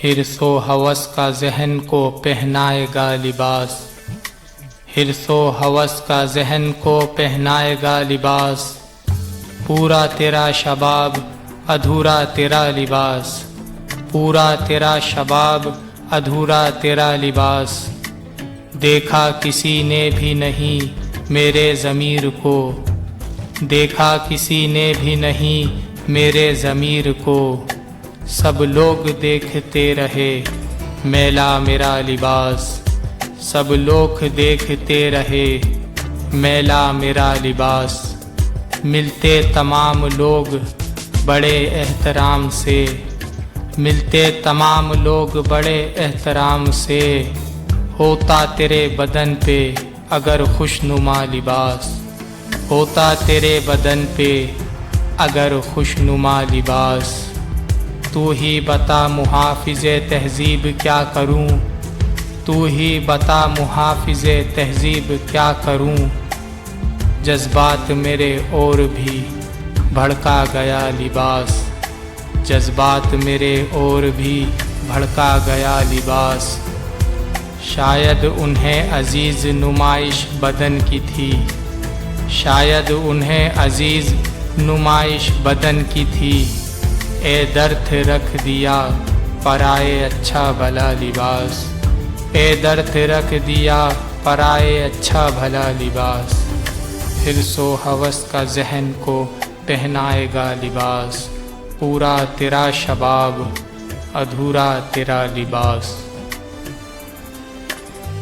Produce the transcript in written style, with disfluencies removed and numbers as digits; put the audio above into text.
حرص و ہوس کا ذہن کو پہنائے گا لباس، حرص و ہوس کا ذہن کو پہنائے گا لباس، پورا تیرا شباب ادھورا تیرا لباس، پورا تیرا شباب ادھورا تیرا لباس، دیکھا کسی نے بھی نہیں میرے ضمیر کو، دیکھا کسی نے بھی نہیں میرے ضمیر کو، سب لوگ دیکھتے رہے میلا میرا لباس، سب لوگ دیکھتے رہے میلا میرا لباس، ملتے تمام لوگ بڑے احترام سے، ملتے تمام لوگ بڑے احترام سے، ہوتا تیرے بدن پہ اگر خوشنما لباس، ہوتا تیرے بدن پہ اگر خوشنما لباس، تو ہی بتا محافظ تہذیب کیا کروں، تو ہی بتا محافظ تہذیب کیا کروں، جذبات میرے اور بھی بھڑکا گیا لباس، جذبات میرے اور بھی بھڑکا گیا لباس، شاید انہیں عزیز نمائش بدن کی تھی، شاید انہیں عزیز نمائش بدن کی تھی، اے درد رکھ دیا پرائے اچھا بھلا لباس، اے درد رکھ دیا پرائے اچھا بھلا لباس، حرص و ہوس کا ذہن کو پہنائے گا لباس، پورا تیرا شباب ادھورا تیرا لباس۔